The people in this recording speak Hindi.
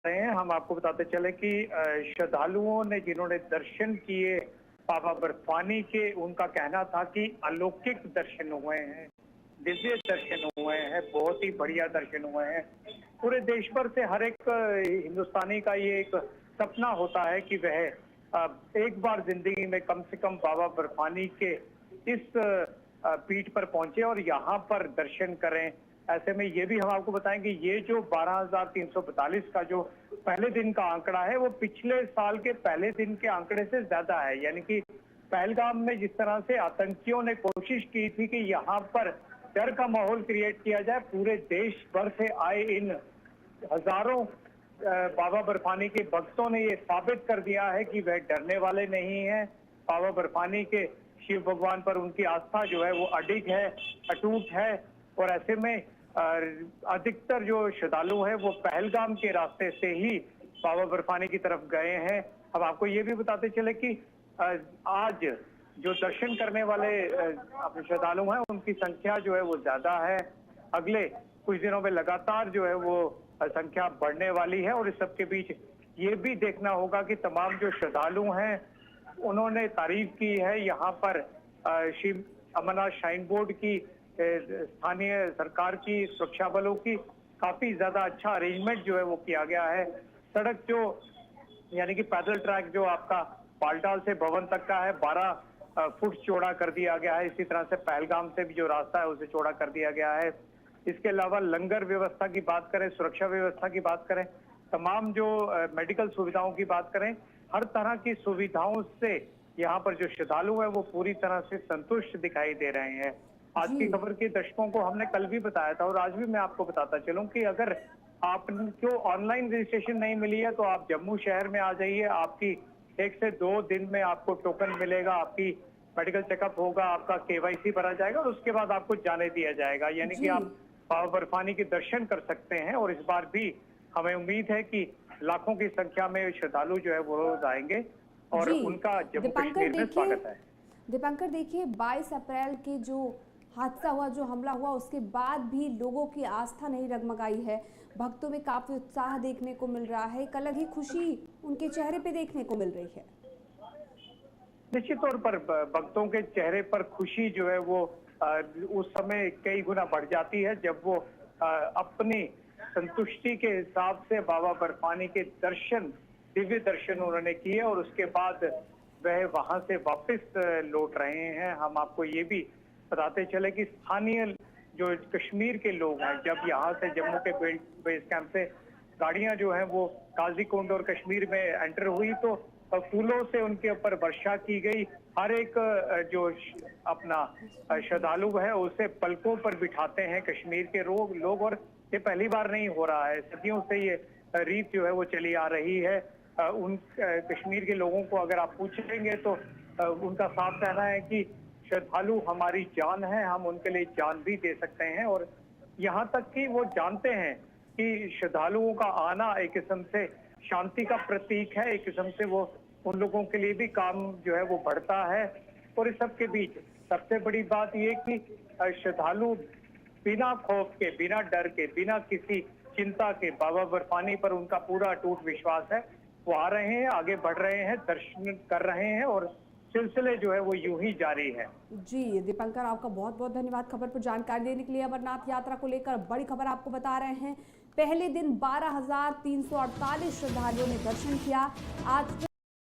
रहे हैं। हम आपको बताते चले कि श्रद्धालुओं ने जिन्होंने दर्शन किए बाबा बर्फानी के, उनका कहना था कि अलौकिक दर्शन हुए हैं, दिव्य दर्शन हुए हैं, बहुत ही बढ़िया दर्शन हुए हैं। पूरे देश भर से हर एक हिंदुस्तानी का ये एक सपना होता है कि वह एक बार जिंदगी में कम से कम बाबा बर्फानी के इस पीठ पर पहुंचे और यहाँ पर दर्शन करें। ऐसे में ये भी हम आपको बताएंगे, ये जो 12,342 का जो पहले दिन का आंकड़ा है, वो पिछले साल के पहले दिन के आंकड़े से ज्यादा है। यानी कि पहलगाम में जिस तरह से आतंकियों ने कोशिश की थी कि यहाँ पर डर का माहौल क्रिएट किया जाए, पूरे देश भर से आए इन हजारों बाबा बर्फानी के भक्तों ने ये साबित कर दिया है कि वह डरने वाले नहीं हैं। बाबा बर्फानी के शिव भगवान पर उनकी आस्था जो है वो अडिग है, अटूट है। और ऐसे में अधिकतर जो श्रद्धालु हैं वो पहलगाम के रास्ते से ही बाबा बर्फानी की तरफ गए हैं। अब आपको ये भी बताते चले कि आज जो दर्शन करने वाले अपने श्रद्धालु हैं, उनकी संख्या जो है वो ज्यादा है। अगले कुछ दिनों में लगातार जो है वो संख्या बढ़ने वाली है। और इस सबके बीच ये भी देखना होगा कि तमाम जो श्रद्धालु हैं उन्होंने तारीफ की है यहाँ पर शिव अमरनाथ श्राइन बोर्ड की, स्थानीय सरकार की, सुरक्षा बलों की काफी ज्यादा अच्छा अरेंजमेंट जो है वो किया गया है। सड़क जो यानी कि पैदल ट्रैक जो आपका बालटाल से भवन तक का है, 12 फुट चौड़ा कर दिया गया है। इसी तरह से पहलगाम से भी जो रास्ता है उसे चौड़ा कर दिया गया है। इसके अलावा लंगर व्यवस्था की बात करें, सुरक्षा व्यवस्था की बात करें, तमाम जो मेडिकल सुविधाओं की बात करें, हर तरह की सुविधाओं से यहाँ पर जो श्रद्धालु है वो पूरी तरह से संतुष्ट दिखाई दे रहे हैं। आज की खबर के दर्शकों को हमने कल भी बताया था और आज भी मैं आपको बताता चलूं कि अगर आपको ऑनलाइन रजिस्ट्रेशन नहीं मिली है तो आप जम्मू शहर में आ जाइए। आपकी 1 से 2 दिन में आपको टोकन मिलेगा, आपकी मेडिकल चेकअप होगा, आपका KYC भरा जाएगा और उसके बाद आपको जाने दिया जाएगा। यानी कि आप बाबा बर्फानी के दर्शन कर सकते हैं। और इस बार भी हमें उम्मीद है कि लाखों की संख्या में श्रद्धालु जो है वो रोज आएंगे और उनका जम्मू कश्मीर में स्वागत है। दीपंकर देखिए, 22 अप्रैल के जो हादसा हुआ, जो हमला हुआ, उसके बाद भी लोगों की आस्था नहीं डगमगाई है। भक्तों में काफी उत्साह देखने को मिल रहा है, एक अलग ही खुशी उनके चेहरे पे देखने को मिल रही है। निश्चित तौर पर भक्तों के चेहरे पर खुशी जो है वो उस समय कई गुना बढ़ जाती है जब वो अपनी संतुष्टि के हिसाब से बाबा बर्फानी के दर्शन, दिव्य दर्शन उन्होंने किए और उसके बाद वह वहां से वापस लौट रहे हैं। हम आपको ये भी बताते चले कि स्थानीय जो कश्मीर के लोग हैं, जब यहाँ से जम्मू के बेस कैंप से गाड़ियां जो हैं वो काजीकुंड और कश्मीर में एंटर हुई तो फूलों से उनके ऊपर वर्षा की गई। हर एक जो अपना श्रद्धालु है उसे पलकों पर बिठाते हैं कश्मीर के लोग और ये पहली बार नहीं हो रहा है, सदियों से ये रीत जो है वो चली आ रही है। उन कश्मीर के लोगों को अगर आप पूछेंगे तो उनका साफ कहना है कि श्रद्धालु हमारी जान है, हम उनके लिए जान भी दे सकते हैं। और यहाँ तक कि वो जानते हैं कि श्रद्धालुओं का आना एक किस्म से शांति का प्रतीक है, एक किस्म से वो उन लोगों के लिए भी काम जो है वो बढ़ता है। और इस सब के बीच सबसे बड़ी बात ये कि श्रद्धालु बिना खौफ के, बिना डर के, बिना किसी चिंता के बाबा बर्फानी पर उनका पूरा अटूट विश्वास है, वो आ रहे हैं, आगे बढ़ रहे हैं, दर्शन कर रहे हैं और सिलसिले जो है वो यूं ही जारी है। जी दीपंकर, आपका बहुत बहुत धन्यवाद खबर पर जानकारी देने के लिए। अमरनाथ यात्रा को लेकर बड़ी खबर आपको बता रहे हैं। पहले दिन 12,348 श्रद्धालुओं ने दर्शन किया। आज